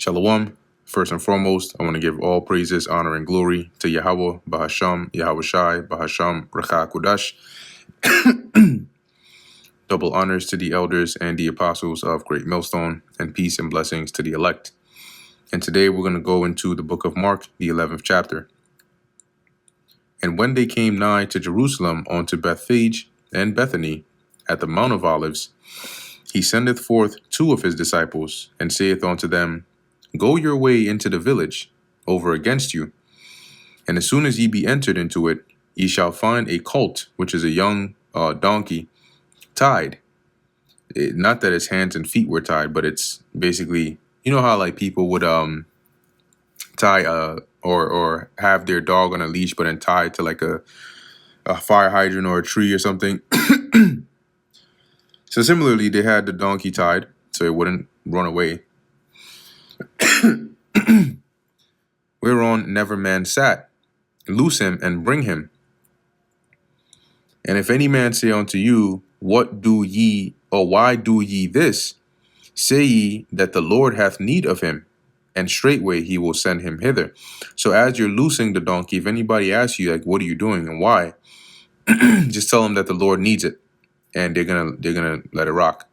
Shalom. First and foremost, I want to give all praises, honor, and glory to Yahweh, Bahasham, Yahweh Shai, Bahasham, Racha Kudash. Double honors to the elders and the apostles of Great Millstone, and peace and blessings to the elect. And today we're going to go into the book of Mark, the 11th chapter. And when they came nigh to Jerusalem unto Bethphage and Bethany at the Mount of Olives, he sendeth forth two of his disciples, and saith unto them, Go your way into the village over against you, and as soon as ye be entered into it, ye shall find a colt, which is a young donkey, tied. Not that its hands and feet were tied, but it's basically, you know how like people would tie or have their dog on a leash, but then tied to like a fire hydrant or a tree or something. So similarly, they had the donkey tied so it wouldn't run away. Whereon never man sat. Loose him and bring him. And if any man say unto you, What do ye, or why do ye this? Say ye that the Lord hath need of him, and straightway he will send him hither. So as you're loosing the donkey, if anybody asks you, like, what are you doing and why? Just tell them that the Lord needs it, and they're gonna let it rock.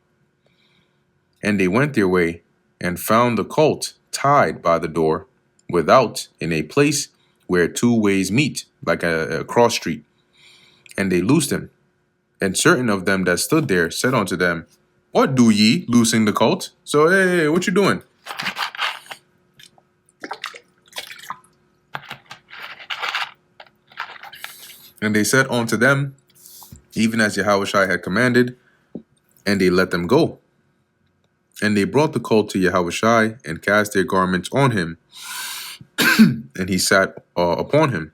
And they went their way and found the colt tied by the door without, in a place where two ways meet, like a cross street. And they loosed him. And certain of them that stood there said unto them, What do ye, loosing the colt? So, hey, what you doing? And they said unto them, even as Yahushua had commanded, and they let them go. And they brought the colt to Yahushua and cast their garments on him, and he sat upon him.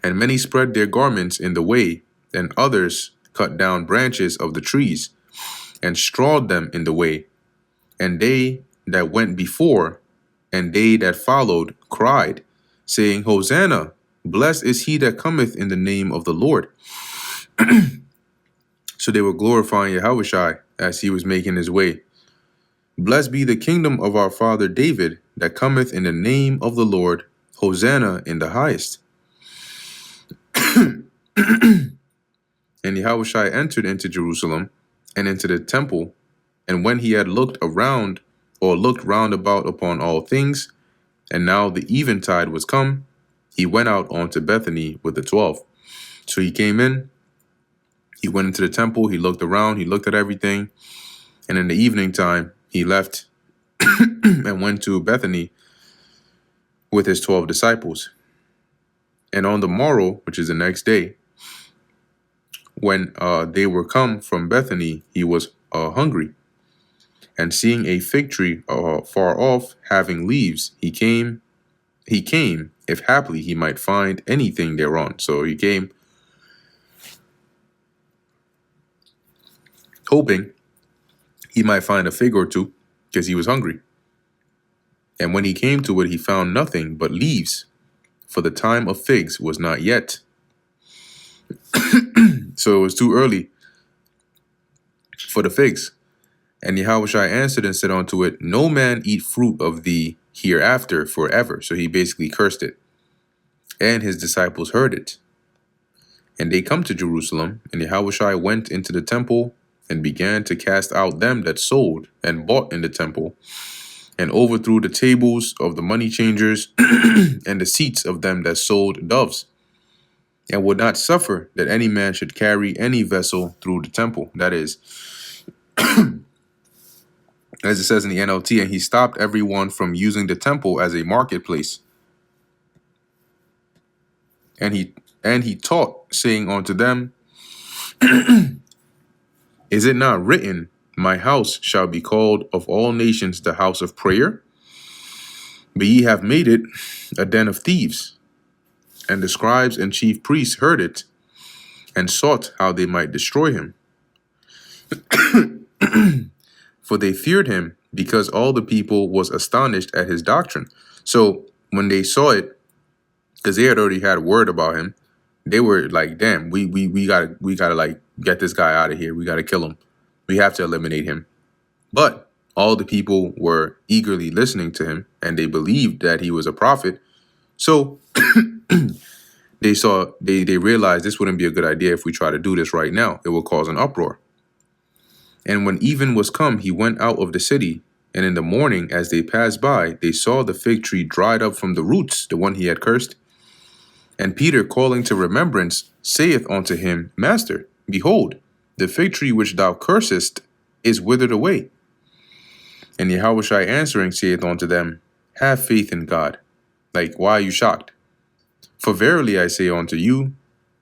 And many spread their garments in the way, and others cut down branches of the trees, and strawed them in the way. And they that went before, and they that followed, cried, saying, Hosanna, blessed is he that cometh in the name of the Lord. So they were glorifying Yahushua as he was making his way. Blessed be the kingdom of our father David that cometh in the name of the Lord. Hosanna in the highest. And Yahushua entered into Jerusalem and into the temple. And when he had looked round about upon all things, and now the eventide was come, he went out unto Bethany with the 12. So he came in, he went into the temple, he looked around, he looked at everything. And in the evening time, he left and went to Bethany with his 12 disciples. And on the morrow, which is the next day, when they were come from Bethany, he was hungry. And seeing a fig tree far off, having leaves, he came, if haply he might find anything thereon. So he came, hoping he might find a fig or two, because he was hungry. And when he came to it, he found nothing but leaves, for the time of figs was not yet. So it was too early for the figs. And Yahushua answered and said unto it, No man eat fruit of thee hereafter forever. So he basically cursed it. And his disciples heard it. And they come to Jerusalem, and Yahushua went into the temple and began to cast out them that sold and bought in the temple, and overthrew the tables of the money changers and the seats of them that sold doves, and would not suffer that any man should carry any vessel through the temple. That is, as it says in the NLT, and he stopped everyone from using the temple as a marketplace. And he taught, saying unto them, Is it not written, My house shall be called of all nations the house of prayer? But ye have made it a den of thieves. And the scribes and chief priests heard it, and sought how they might destroy him. For they feared him, because all the people was astonished at his doctrine. So when they saw it, because they had already had word about him, they were like, damn, we gotta like get this guy out of here. We gotta kill him. We have to eliminate him. But All the people were eagerly listening to him, and they believed that he was a prophet. So they realized this wouldn't be a good idea if we try to do this right now. It will cause an uproar. And when even was come, he went out of the city. And in the morning, as they passed by, they saw the fig tree dried up from the roots, the one he had cursed. And Peter, calling to remembrance, saith unto him, Master, behold, the fig tree which thou cursest is withered away. And Yahushua answering saith unto them, Have faith in God. Like, why are you shocked? For verily I say unto you,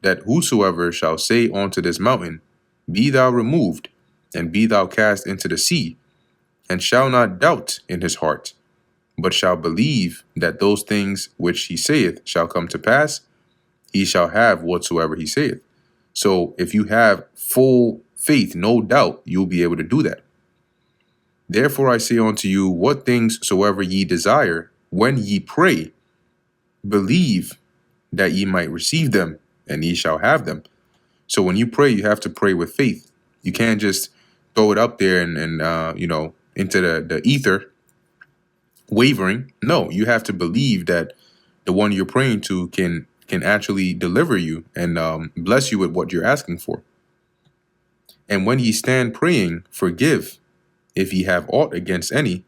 that whosoever shall say unto this mountain, Be thou removed, and be thou cast into the sea, and shall not doubt in his heart, but shall believe that those things which he saith shall come to pass, he shall have whatsoever he saith. So if you have full faith, no doubt, you'll be able to do that. Therefore I say unto you, what things soever ye desire, when ye pray, believe that ye might receive them, and ye shall have them. So when you pray, you have to pray with faith. You can't just throw it up there and into the ether, wavering. No, you have to believe that the one you're praying to can actually deliver you and bless you with what you're asking for. And when ye stand praying, forgive, if ye have aught against any,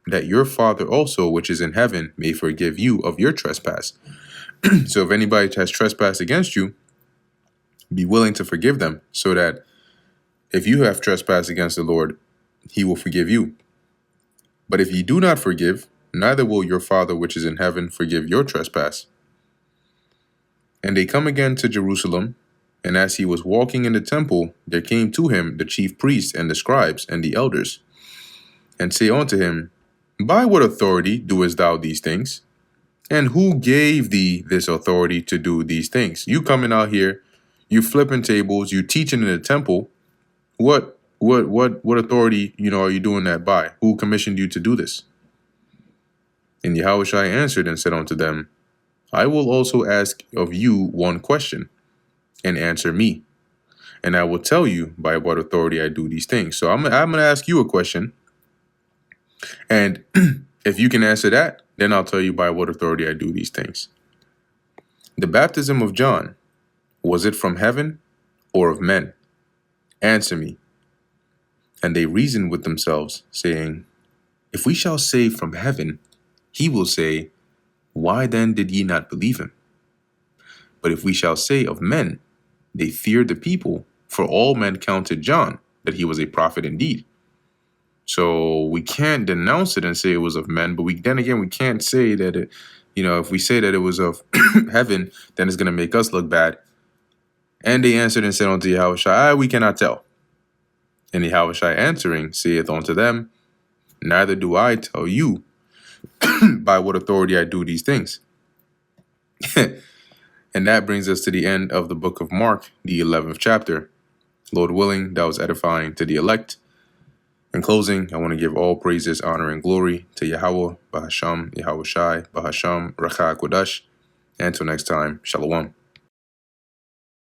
that your Father also, which is in heaven, may forgive you of your trespass. So if anybody has trespassed against you, be willing to forgive them, so that if you have trespassed against the Lord, he will forgive you. But if ye do not forgive, neither will your Father which is in heaven forgive your trespass. And they come again to Jerusalem, and as he was walking in the temple, there came to him the chief priests and the scribes and the elders, and say unto him, By what authority doest thou these things? And who gave thee this authority to do these things? You coming out here, you flipping tables, you teaching in the temple. What authority, are you doing that by? Who commissioned you to do this? And Yahushua answered and said unto them, I will also ask of you one question, and answer me, and I will tell you by what authority I do these things. So I'm going to ask you a question, and if you can answer that, then I'll tell you by what authority I do these things. The baptism of John, was it from heaven or of men? Answer me. And they reasoned with themselves, saying, If we shall say from heaven, he will say, Why then did ye not believe him? But if we shall say of men, they feared the people, for all men counted John, that he was a prophet indeed. So we can't denounce it and say it was of men, but we can't say that it, if we say that it was of heaven, then it's going to make us look bad. And they answered and said unto Yahushua, we cannot tell. And Yahushua answering saith unto them, Neither do I tell you by what authority I do these things. And that brings us to the end of the book of Mark, the 11th chapter. Lord willing, that was edifying to the elect. In closing, I want to give all praises, honor, and glory to Yahweh, Bahasham, Yahushai, Bahasham, Racha Kodash. And until next time, Shalom.